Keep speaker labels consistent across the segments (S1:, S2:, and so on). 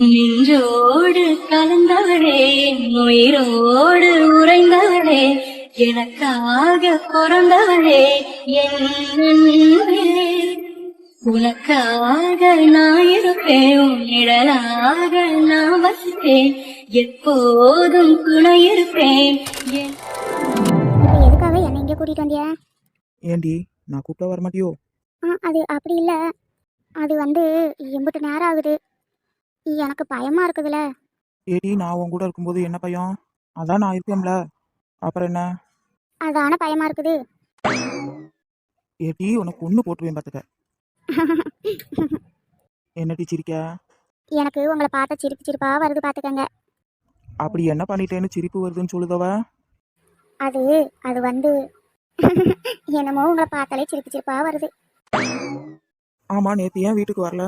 S1: நின்றோடு கலந்தவளே, உயிரோடு உறைந்தவளே, எனக்காக பிறந்தவளே, என் அன்பே. உனக்காக நான் இருப்பேன், உன் நிழலாக நான் வசிப்பேன், எப்போதும் துணை இருப்பேன்.
S2: இப்போ எதுக்காக என்னை இங்கே கூட்டிட்டு வந்தியா?
S3: ஏண்டி நான் கூப்பிட்டா வரமாட்டியோ?
S2: அது அப்படி இல்லை. அது வந்து எம்பிட்டு நேரம் ஆகுது, எனக்கு பயமா இருக்குதுல்ல.
S3: ஏடி நான் உன் கூட இருக்கும்போது என்ன பயம்? அதான் நான் இருக்கேன்ல, அப்புறம் என்ன?
S2: அதான பயமா இருக்குது.
S3: ஏடி உனக்கு ஒன்று போட்டுருவேன் பார்த்துக்க. என்னடி சிரிக்க?
S2: எனக்கு உங்களை பார்த்தா சிரிப்பு சிரிப்பா வருது பார்த்துக்கங்க.
S3: அப்படி என்ன பண்ணிட்டேன்னு சிரிப்பு வருதுன்னு சொல்லுதவ?
S2: அது அது வந்து என்னமோ உங்களை பார்த்தாலே சிரிப்பு சிரிப்பா வருது.
S3: ஆமா, நேற்று ஏன் வீட்டுக்கு வரல?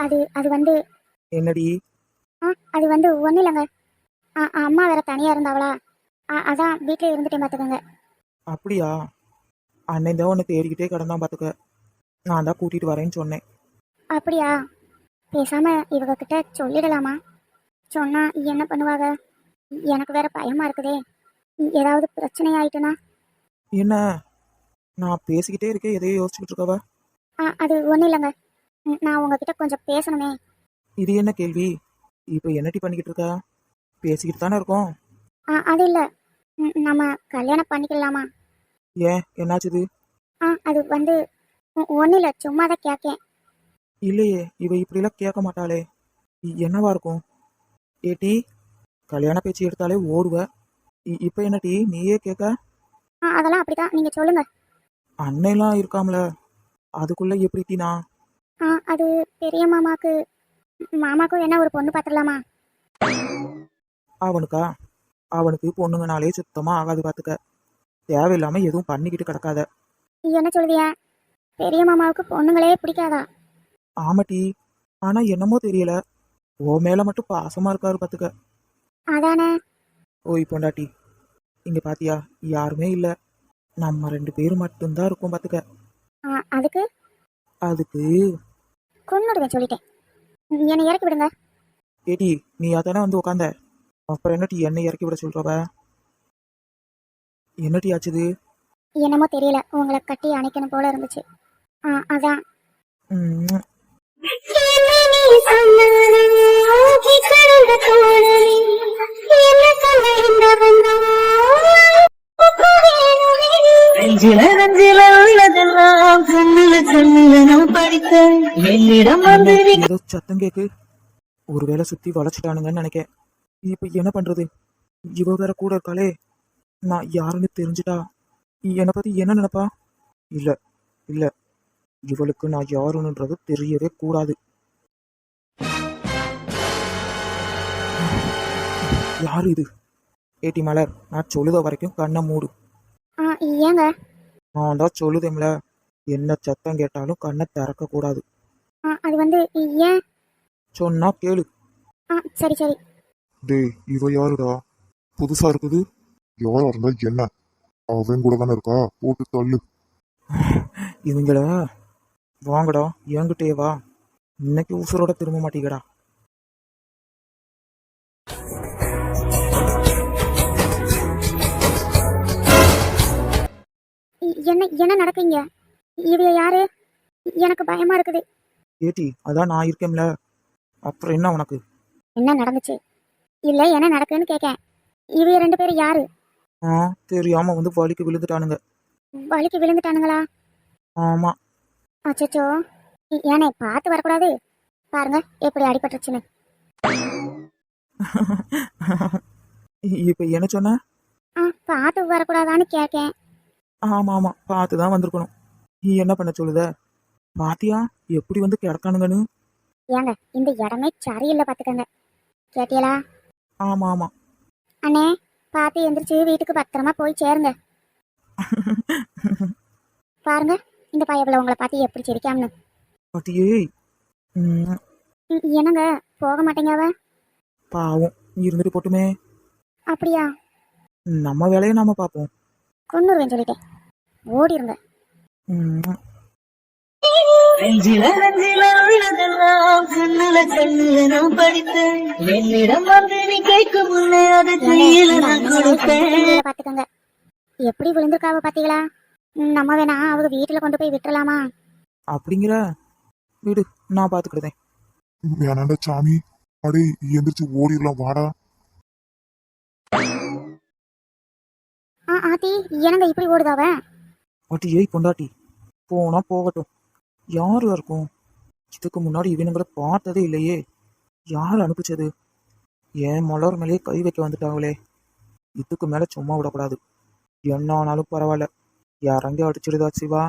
S2: அது அது வந்து
S3: என்னடி?
S2: அது வந்து ஒன்றும் இல்லைங்க. அம்மா வேற தனியாக இருந்தாவளா, அதான் வீட்டில் இருந்துட்டேன் பார்த்துக்கோங்க.
S3: அப்படியா? அன்னை தான் உன்னை தேடிக்கிட்டே கிடந்தான் பார்த்துக்க. நான் தான் கூட்டிகிட்டு வரேன்னு சொன்னேன்.
S2: அப்படியா? பேசாமல் இவங்க கிட்ட சொல்லிடலாமா? சொன்னால் என்ன பண்ணுவாங்க? எனக்கு வேற பயமாக இருக்குதே, ஏதாவது பிரச்சனை ஆயிட்டுனா?
S3: என்ன நான் பேசிக்கிட்டே இருக்கேன், எதையோ யோசிச்சுக்கிட்டு இருக்கவ?
S2: அது ஒன்றும் இல்லைங்க, நான் உங்ககிட்ட கொஞ்சம் பேசணுமே.
S3: இது என்ன கேள்வி? இப்போ என்னடி பண்ணிக்கிட்டு இருக்க? பேசிக்கிட்டு தானே இருக்கோம்.
S2: அது இல்லை, நம்ம கல்யாணம் பண்ணிக்கலாமா?
S3: ஏன் என்னாச்சுது?
S2: அது வந்து ஒன்றும் இல்லை, சும்மா தான் கேட்கேன்.
S3: இல்லையே, இவ இப்படிலாம் கேட்க மாட்டாளே. என்னவா இருக்கும்? ஏட்டி, கல்யாண பேச்சு எடுத்தாலே ஓடுவ, இப்போ என்னடி நீயே கேட்க?
S2: அதெல்லாம் அப்படிதான், நீங்கள் சொல்லுங்கள்.
S3: அன்னைலாம் இருக்காமல, அதுக்குள்ள எப்படி டீனா?
S2: அது பெரிய மாமாக்கும் என்ன ஒரு பொண்ணு பார்த்துடலாமா?
S3: அவனுக்கா? அவனுக்கு பொண்ணுங்கனாலே சுத்தமாக ஆகாது பார்த்துக்க. தேவையில்லாம எதுவும் பண்ணிக்கிட்டு கிடக்காத.
S2: என்ன சொல்லுதியா? பெரிய மாமாவுக்கு பொண்ணுங்களே பிடிக்காதா?
S3: ஆமாட்டி, ஆனா என்னமோ தெரியல, ஓ மேல மட்டும் பாசமா இருக்காரு பார்த்துக்க.
S2: அதானே.
S3: ஓய் பொண்டாட்டி, இங்க பாத்தியா, யாருமே இல்ல, நம்ம 2 பேரும் மட்டும்தான் இருக்கோம் பார்த்துக்க.
S2: அதுக்கு
S3: அதுக்கு
S2: கொன்னுடுவேன் சொல்லிட்டேன், என்னை இறக்கி விடுங்க.
S3: ஏடி நீ அதானே வந்து உட்காந்த, அப்புறம் என்னட்டி என்னை இறக்கி விட சொல்றவ? என்னட்டி ஆச்சுது?
S2: என்னமோ தெரியல, உங்களை கட்டி அணைக்கணும் போல இருந்துச்சு, அதான்.
S3: ஏதோ சத்தம் கேக்கு, ஒருவேளை சுத்தி வளைச்சிட்டானுங்கன்னு நினைக்கேன். இப்ப என்ன பண்றது? இவ வேற கூட இருக்காளே, நான் யாருன்னு தெரிஞ்சுட்டா என்னை பத்தி என்ன நினைப்பா? இல்ல இல்ல, இவளுக்கு நான் யாருன்னுன்றது தெரியவே கூடாது. யாரு இது? ஏட்டி மலர், நான் சொல்லுத வரைக்கும் கண்ணை மூடு.
S2: ஏங்க?
S3: நான் தான் சொல்லுதேம்ல, என்ன சத்தம் கேட்டாலும் கண்ணை திறக்க கூடாது.
S2: அது வந்து ஏன்?
S3: சொன்னா கேளு.
S2: சரி சரி.
S4: டேய், இவ யாருடா? புதுசா இருக்குது. யாரா இருந்தா என்ன? அவன் கூட தானே இருக்கா, போட்டு தள்ளு.
S3: இவங்கள வாங்கடா, என்கிட்டே வா, இன்னைக்கு உசுரோட திரும்ப மாட்டீங்கடா.
S2: என்ன என்ன நடக்குங்க? இது யாரு? எனக்கு பயமா இருக்குது.
S3: ஏட்டி, அதான் நான் இருக்கேன்ல, அப்புறம் என்ன உனக்கு?
S2: என்ன நடந்துச்சு? இல்ல என்ன நடக்குன்னு கேட்கேன். இவ 2 பேரும் யாரு?
S3: தெரியாம வந்து வலிக்கு விழுந்துட்டானுங்க.
S2: வலிக்கு விழுந்துட்டானுங்களா?
S3: ஆமா.
S2: அச்சோ, ஏனே பார்த்து வரக்கூடாது, பாருங்க எப்படி அடிபட்டுருச்சுன்னு.
S3: இப்ப என்ன சொன்ன?
S2: பார்த்து வரக்கூடாதான்னு கேட்கேன்.
S3: ஆமா ஆமா, பார்த்துதான் வந்திருக்கணும். நீ என்ன பண்ண சொல்லுத? பாத்தியா எப்படி வந்து கிடக்கானுங்கன்னு?
S2: ஏங்க, இந்த இடமே சரியில்லை பார்த்துக்கங்க, கேட்டியலா?
S3: ஆமா ஆமா.
S2: அண்ணே, பார்த்து எந்திரிச்சு வீட்டுக்கு பத்திரமா போய் சேருங்க. பாருங்க இந்த பையபிள்ள உங்களை பார்த்து எப்படி சிரிக்காமனு.
S3: பாட்டியே.
S2: என்னங்க போக மாட்டேங்க? அவ
S3: பாவம், இருந்துட்டு போட்டுமே.
S2: அப்படியா?
S3: நம்ம வேலையை நாம பார்ப்போம்.
S2: கொன்னுருவேன் சொல்லிட்டேன், ஓடிருங்க.
S1: நெஞ்சில நெஞ்சில உள்ளதெல்லாம் கண்ணுல கண்ணுல நான் படித்தேன் என்னிடம் வந்து நீ கேட்கும் முன்னே அதை கையில நான் கொடுப்பேன்.
S2: பாத்துக்கோங்க எப்படி விழுந்திருக்காவ பாத்தீங்களா? நம்ம வேணா அவங்க வீட்டுல கொண்டு போய் விட்டுறலாமா?
S3: அப்படிங்கிற வீடு நான் பார்த்துக்கிடுதேன்.
S4: வேணாண்டா சாமி, அடே எந்திரிச்சு ஓடிடலாம் வாடா.
S2: ஆத்தி என்னங்க இப்படி ஓடுதாவ?
S3: பாட்டி ஏய் பொண்டாட்டி, போனா போகட்டும். யாரு இருக்கும்? இதுக்கு முன்னாடி இவனுங்களை பார்த்ததே இல்லையே. யார் அனுப்பிச்சது? ஏன் மலர் மேலேயே கை வைக்க வந்துட்டாங்களே. இதுக்கு மேல சும்மா விடக்கூடாது. என்ன ஆனாலும் பரவாயில்ல, யாரங்கே அடிச்சிடுதா சிவா.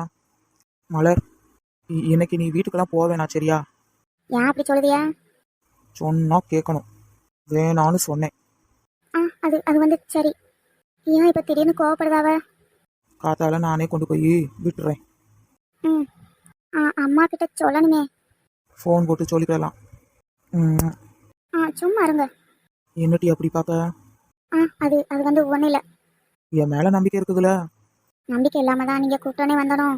S3: மலர், இன்னைக்கு நீ வீட்டுக்கெல்லாம் போவேணா சரியா?
S2: ஏன் அப்படி சொல்லுதியா?
S3: சொன்னா கேட்கணும். வேணான்னு சொன்னேன்.
S2: அது அது வந்து சரி. ஏன் இப்ப திடீர்னு கோவப்படுதாவ?
S3: காத்தால நானே கொண்டு போய் விட்டுறேன்.
S2: ம் அம்மா கிட்ட சொல்லணுமே.
S3: ஃபோன் போட்டு சொல்லிக்கலாம்.
S2: சும்மா இருங்க.
S3: என்னட்டி அப்படி பார்க்க?
S2: அது அது வந்து ஒன்றும் இல்லை.
S3: என் மேல நம்பிக்கை இருக்குதுல?
S2: நம்பிக்கை இல்லாம தான் நீங்க கூப்பிட்டோன்னே வந்தனும்.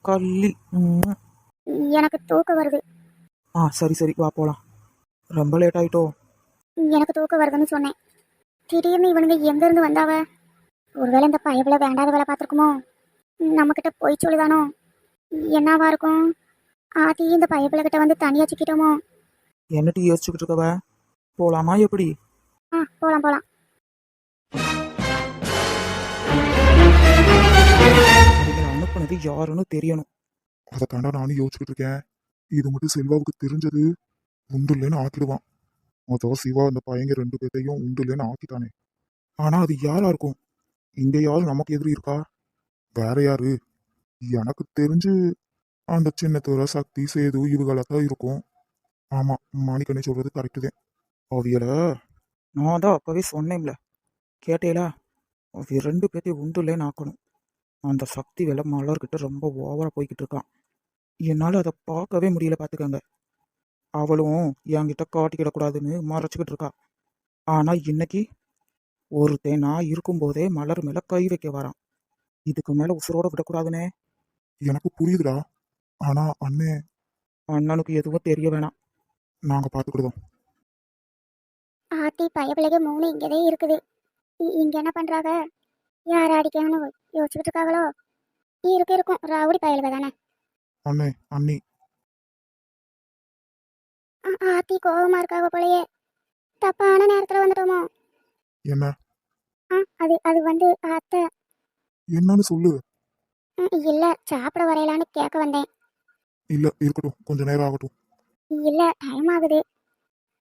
S3: கள்ளி.
S2: எனக்கு தூக்கம் வருது.
S3: சரி சரி வா போலாம். ரொம்ப லேட் ஆயிட்டோ?
S2: எனக்கு தூக்கம் வருதுன்னு சொன்னேன். திடீர்னு இவனுங்க எங்க இருந்து வந்தாவ? ஒருவேளை இந்த பயவுல வேண்டாத வேலை பார்த்துருக்குமோ? நம்ம கிட்ட போய் சொல்லுதானோ? என்னவா இருக்கும்? ஆத்தி இந்த பயவுல கிட்ட வந்து தனியா சிக்கிட்டோமோ?
S3: என்னட்டி யோசிச்சுக்கிட்டு இருக்கவ? போலாமா எப்படி?
S2: போலாம் போலாம்.
S3: நீங்க அனுப்புனது யாருன்னு தெரியணும்.
S4: அதை தாண்டா நானும் யோசிச்சுக்கிட்டு இருக்கேன். இது மட்டும் செல்வாவுக்கு தெரிஞ்சது உண்டு இல்லைன்னு ஆக்கிடுவான். அதான் சிவா அந்த பையங்க 2 பேர்த்தையும் உண்டு இல்லைன்னு ஆக்கிட்டானே. ஆனா அது யாரா இருக்கும்? இங்க யாரு நமக்கு எதிரி இருக்கா? வேற யாரு? எனக்கு தெரிஞ்சு அந்த சின்னத்துறை சக்தி சேது இவங்களா தான் இருக்கும். ஆமா, மாணிக்கண்ணே சொல்றது கரெக்டு தான். அவியல
S3: நான் தான் அப்பவே சொன்னேன்ல, கேட்டேலா? அவ 2 பேர்த்தையும் உண்டுலேன்னு ஆக்கணும். அந்த சக்தி வேலை மலர்கிட்ட ரொம்ப ஓவரா போய்கிட்டு இருக்கான். என்னால் அதை பார்க்கவே முடியல பார்த்துக்கங்க. அவளும் என்கிட்ட காட்டிக்கிடக்கூடாதுன்னு மறைச்சிக்கிட்டு இருக்கா. ஆனா இன்னைக்கு ஒருத்தன் நான் இருக்கும்போதே மலர் மேல கை வைக்க வரான். இதுக்கு மேல உசுரோட விடக்கூடாதுனே.
S4: எனக்கு புரியுதுடா. ஆனா அண்ணே,
S3: அண்ணனுக்கு எதுவும் தெரிய வேணாம்.
S4: நாங்க பாத்துக்கிடுதோம்.
S2: ஆத்தி பயப்பிள்ளைக 3 இங்கதே இருக்குது. இங்க என்ன பண்றாங்க? யார் அடிக்கணும்னு யோசிச்சுட்டு இருக்காங்களோ? இருக்கும் ராவுடி பயலுக தானே.
S4: அண்ணே, அண்ணி,
S2: ஆத்தி கோபமா இருக்காவ போலயே. தப்பான நேரத்துல வந்துட்டோமோ?
S4: என்ன
S2: அது அது வந்து அத்தை.
S4: என்னன்னு சொல்லு.
S2: இல்ல சாப்பிட வரையலான்னு கேட்க வந்தேன்.
S4: இல்ல இருக்கட்டும், கொஞ்ச நேரம் ஆகட்டும்.
S2: இல்ல டைம் ஆகுது.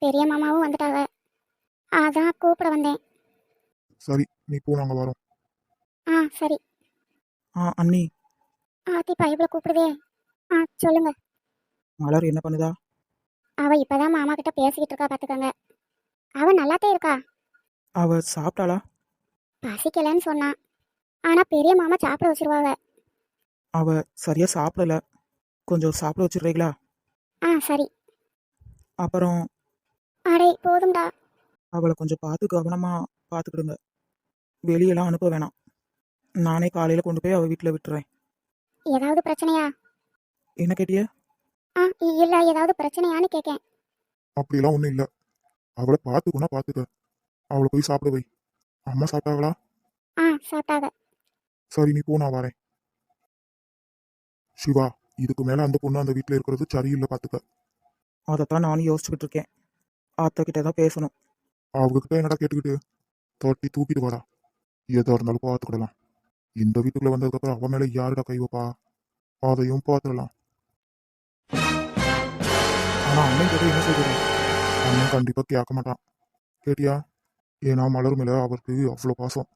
S2: பெரிய மாமாவும் வந்துட்டாங்க. அதான் கூப்பிட வந்தேன்.
S4: சரி நீ போ, நாங்க வரோம்.
S2: சரி.
S3: அண்ணி,
S2: ஆத்தி பைபிள கூப்பிடுதே. சொல்லுங்க.
S3: மலர் என்ன பண்ணுதா?
S2: அவ இப்பதான் மாமா கிட்ட பேசிக்கிட்டு இருக்கா பாத்துக்கங்க. அவ நல்லாத்தே இருக்கா.
S3: அவ சாப்பிட்டாளா?
S2: பசிக்கலன்னு சொன்னா. ஆனா பெரிய மாமா சாப்பிட வச்சிருவாங்க.
S3: அவ சரியா சாப்பிடல. கொஞ்சம் சாப்பிட வச்சிடுறீங்களா?
S2: சரி.
S3: அப்புறம்
S2: அடே போதும்டா.
S3: அவளை கொஞ்சம் பார்த்து கவனமா பார்த்துக்கிடுங்க. வெளியெல்லாம் அனுப்ப வேணாம். நானே காலையில கொண்டு போய் அவ வீட்டில் விட்டுறேன்.
S2: ஏதாவது பிரச்சனையா?
S3: என்ன கேட்டிய?
S2: இல்ல ஏதாவது பிரச்சனையான்னு கேட்கேன்.
S4: அப்படிலாம் ஒண்ணும் இல்ல. அவளை பாத்துக்கணும், பாத்துக்க. அவளை போய் சாப்பிட வை. அம்மா சாப்பிட்டாங்களா?
S2: சாப்பிட்டாங்க.
S4: சரி நீ போ, நான் வரேன். சிவா, இதுக்கு மேல அந்த பொண்ணு அந்த வீட்டுல இருக்கிறது சரியில்லை, பாத்துக்க.
S3: அதைத்தான் நானும் யோசிச்சுக்கிட்டு இருக்கேன். அத்தை கிட்ட தான் பேசணும்.
S4: அவங்க கிட்ட என்னடா கேட்டுக்கிட்டு? தட்டி தூக்கிட்டு வாடா. எதா இருந்தாலும் பார்த்துக்கிடலாம். இந்த வீட்டுக்குள்ள வந்ததுக்கப்புறம் அவன் மேல யாருடா கை வைப்பா? அதையும் பார்த்துடலாம். ஆனா அண்ணன் கிட்ட என்ன சொல்றேன்? அண்ணன் கண்டிப்பா கேட்க மாட்டான். கேட்டியா? ஏன்னா மலர் மேல அவருக்கு அவ்வளோ பாசம்.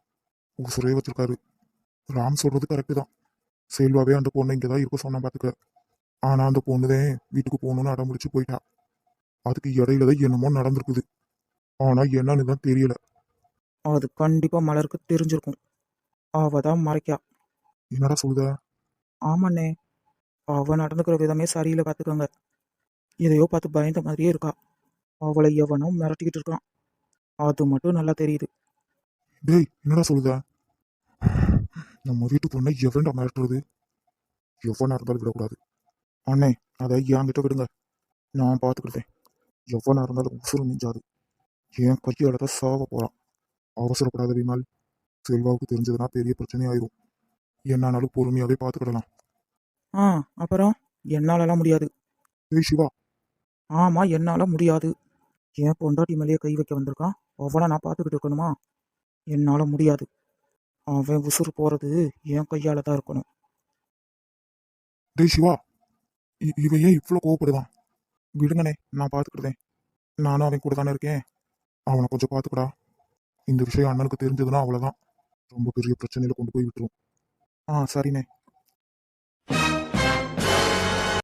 S4: உசுரே வச்சிருக்காரு. ராம் சொல்றது கரெக்டு தான். செல்வாவே அந்த பொண்ணை இங்கதான் இருக்க சொன்னா பாத்துக்க. ஆனா அந்த பொண்ணுதான் வீட்டுக்கு போகணும்னு அடம்பிடிச்சு போயிட்டா. அதுக்கு இடையில தான் என்னமோ நடந்திருக்குது. ஆனா என்னன்னு தான் தெரியல.
S3: அது கண்டிப்பா மலருக்கு தெரிஞ்சிருக்கும். அவ தான் மறைக்கா.
S4: என்னடா சொல்லுத?
S3: ஆமாண்ணே, அவ நடந்துக்கிற விதமே சரியில்லை பார்த்துக்கோங்க. எதையோ பார்த்து பயந்த மாதிரியே இருக்கா. அவளை எவனோ மிரட்டிக்கிட்டு இருக்கான். அது மட்டும் நல்லா தெரியுது.
S4: டேய், என்னடா சொல்லுத? நம்ம வீட்டு பொண்ணை எவன்டா மிரட்டுறது? எவனா இருந்தாலும் விடக்கூடாது. அண்ணே அதை என்கிட்ட விடுங்க, நான் பார்த்துக்கிட்டேன். எவ்வளோ இருந்தாலும் உசுறு மிஞ்சாது. என் கையால தான் சாவ போறான். அவசரப்படாத விமல். செல்வாவுக்கு தெரிஞ்சதுன்னா பெரிய பிரச்சனை ஆயிரும். என்னானாலும் பொறுமையாவே பார்த்துக்கிடலாம்.
S3: ஆ அப்புறம் என்னாலலாம் முடியாது.
S4: ஏய் சிவா,
S3: ஆமா, என்னால முடியாது. என் பொண்டாட்டி மேலேயே கை வைக்க வந்திருக்கான். அவனை நான் பார்த்துக்கிட்டு இருக்கணுமா? என்னால முடியாது. அவன் உசுறு போறது என் கையால தான் இருக்கணும்.
S4: டேய் சிவா, இவன் ஏன் இவ்வளோ கோவப்படுதான்? விடுங்கண்ணே, நான் பார்த்துக்கிட்டேன். நானும் அவன் கூட தானே இருக்கேன். அவனை கொஞ்சம் பார்த்துக்கடா. இந்த விஷயம் அண்ணனுக்கு தெரிஞ்சதுன்னா அவ்வளோதான். ரொம்ப பெரிய பிரச்சனையில கொண்டு போய் விட்டுரும்.
S3: ஆ சரிண்ணே.